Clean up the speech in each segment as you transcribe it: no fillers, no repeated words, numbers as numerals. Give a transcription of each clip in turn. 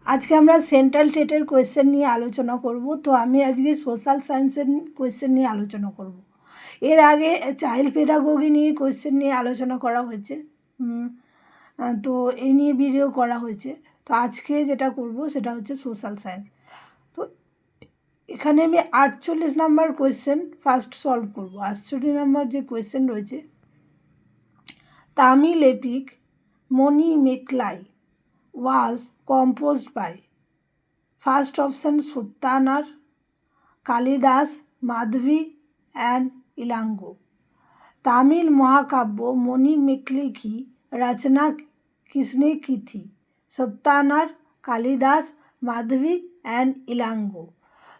আজকে আমরা central টেটের question নিয়ে আলোচনা করব। তো আমি আজকে সোশ্যাল সায়েন্সের কোয়েশ্চেন নিয়ে আলোচনা করব। এর আগে চাইল্ড পেডাগোগি নিয়ে কোয়েশ্চেন নিয়ে আলোচনা করা হয়েছে, তো এই নিয়ে ভিডিও করা হয়েছে। তো আজকে যেটা করব সেটা হচ্ছে সোশ্যাল সায়েন্স। তো এখানে আমি 48 নাম্বার কোয়েশ্চেন ফার্স্ট সলভ করব। 48 নাম্বার যে কোয়েশ্চেন রয়েছে, Tamil epic Manimekalai was composed by first option Suttanar, Kalidas, Madhvi and Ilango। Tamil महाकाव्य मणि मेकले की रचना किसने की थी? सत्तानार, कालिदास, माधवी एंड इलांगो।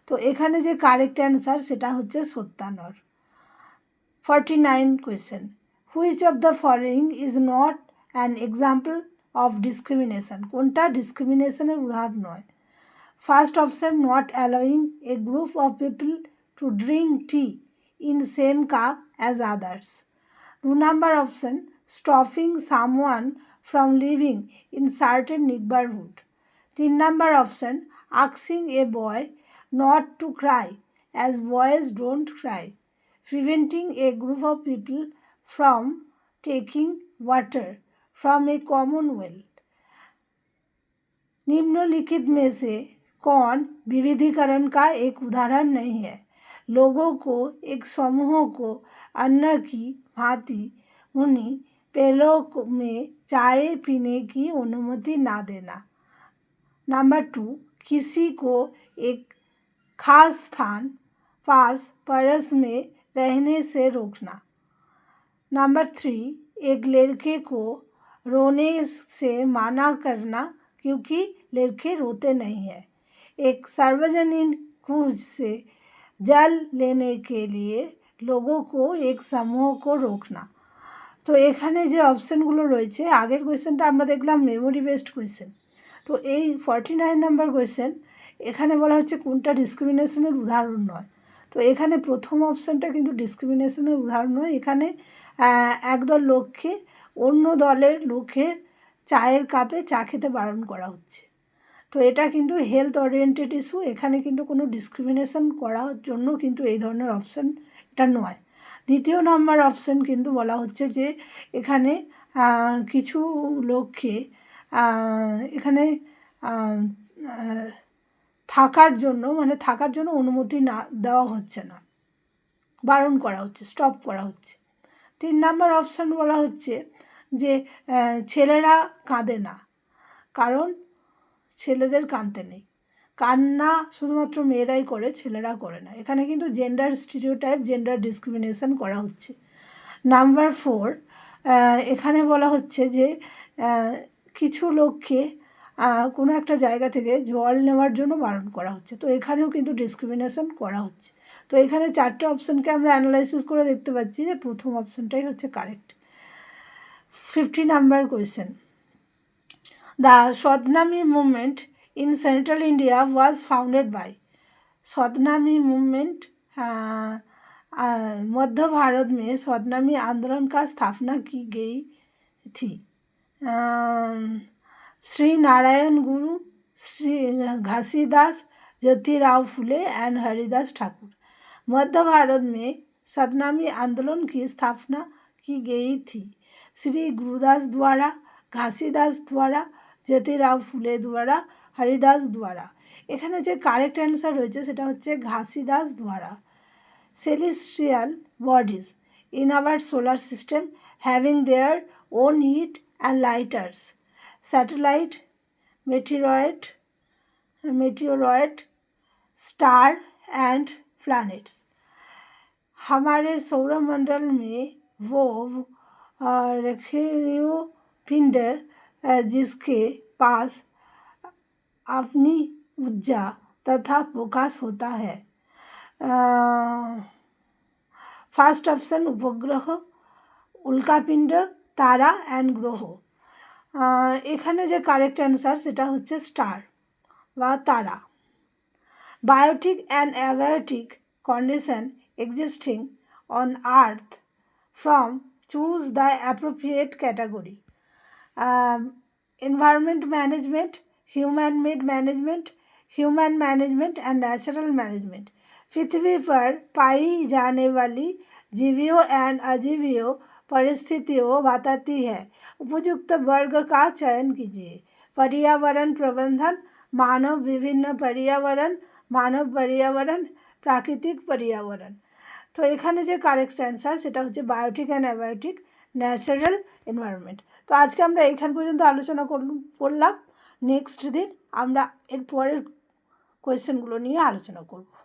तो एखाने जे कारेक्ट आंसर सेटा होच्छे सत्तानार। 49 question, which of the following is not an example of discrimination? কোনটা ডিসক্রিমিনেশনের উদাহরণ নয়? First option, not allowing A group of people to drink tea in same cup as others. 2 number option, stopping someone from living in certain neighbourhood. 3 number option, asking A boy not to cry as boys don't Cry. preventing a group of people from taking water from a common well। निम्नलिखित में से कौन विविधीकरण का एक उदाहरण नहीं है? लोगों को एक समूह को अन्न की भांति उन्हीं पेड़ों में चाय पीने की अनुमति ना देना। नंबर 2, किसी को एक खास स्थान पास पड़ोस में रहने से रोकना। नंबर 3, एक लड़के को रोने से मना करना क्योंकि लड़के रोते नहीं हैं। एक सार्वजनिक कुएं से जल लेने के लिए लोगों को एक समूह को रोकना। तो এখানে যে অপশনগুলো রয়েছে, আগের কোয়েশ্চেনটা আমরা দেখলাম মেমোরি বেসড কোয়েশ্চেন। তো এই 49 নাম্বার কোয়েশ্চেন, এখানে বলা হচ্ছে কোনটা ডিসক্রিমিনেশনের উদাহরণ নয়। তো এখানে প্রথম অপশানটা কিন্তু ডিসক্রিমিনেশনের উদাহরণ নয়। এখানে একদল লোককে অন্য দলের লোকের চায়ের কাপে চা খেতে বারণ করা হচ্ছে। তো এটা কিন্তু হেলথ ওরিয়েন্টেড ইস্যু, এখানে কিন্তু কোনো ডিসক্রিমিনেশন করার জন্য কিন্তু এই ধরনের অপশান এটা নয়। দ্বিতীয় নাম্বার অপশান কিন্তু বলা হচ্ছে যে এখানে কিছু লোককে এখানে থাকার জন্য অনুমতি না দেওয়া হচ্ছে না, বারণ করা হচ্ছে, স্টপ করা হচ্ছে। 3 নাম্বার অপশান বলা হচ্ছে যে ছেলেরা কাঁদে না, কারণ ছেলেদের কাঁদতে নেই। কান্না শুধুমাত্র মেয়েরাই করে, ছেলেরা করে না। এখানে কিন্তু জেন্ডার স্টিরিওটাইপ, জেন্ডার ডিসক্রিমিনেশন করা হচ্ছে। নাম্বার 4, এখানে বলা হচ্ছে যে কিছু লোককে কোনো একটা জায়গা থেকে জল নেওয়ার জন্য বারণ করা হচ্ছে। তো এখানেও কিন্তু ডিসক্রিমিনেশন করা হচ্ছে। তো এখানে 4টে অপশানকে আমরা অ্যানালাইসিস করে দেখতে পাচ্ছি যে প্রথম অপশানটাই হচ্ছে correct. 50 number question, the Satnami movement in Central India was founded by। Satnami movement मध्य भारत में सतनामी आंदोलन का स्थापना की गई थी। श्री नारायण गुरु, श्री घासीदास, ज्योतिराव फुले एंड हरिदास ठाकुर। मध्य भारत में सतनामी आंदोलन की स्थापना की गई थी श्री गुरुदास द्वारा, घासीदास द्वारा, ज्योतिराव फुले द्वारा, हरिदास द्वारा। এখানে যে কারেক্ট অ্যান্সার রয়েছে সেটা হচ্ছে ঘাসিদাস দ্বারা। Celestial bodies in our solar system having their own heat and lighters, satellite, meteoroid, star and planets. हमारे सौरमंडल में वो रखेलियो पिंड जिसके पास अपनी ऊर्जा तथा प्रकाश होता है। ফার্স্ট অপশান উপগ্রহ, উল্কাপিণ্ড, তারা অ্যান্ড গ্রহ। এখানে যে কারেক্ট অ্যান্সার সেটা হচ্ছে স্টার বা তারা। Biotic and abiotic condition existing on earth from choose the appropriate category. Environment management, human made management, human management and natural management. पृथ्वी पर पाई जाने वाली जीवियों एंड अजीवियों परिस्थितियों बताती है। उपयुक्त वर्ग का चयन कीजिए। पर्यावरण प्रबंधन, मानव विभिन्न पर्यावरण, मानव पर्यावरण, प्राकृतिक पर्यावरण। তো এখানে যে কারেক্ট অ্যান্সার সেটা হচ্ছে biotic and abiotic natural environment. তো আজকে আমরা এইখান পর্যন্ত আলোচনা করলাম। নেক্সট দিন আমরা এর পরের কোয়েশ্চেনগুলো নিয়ে আলোচনা করব।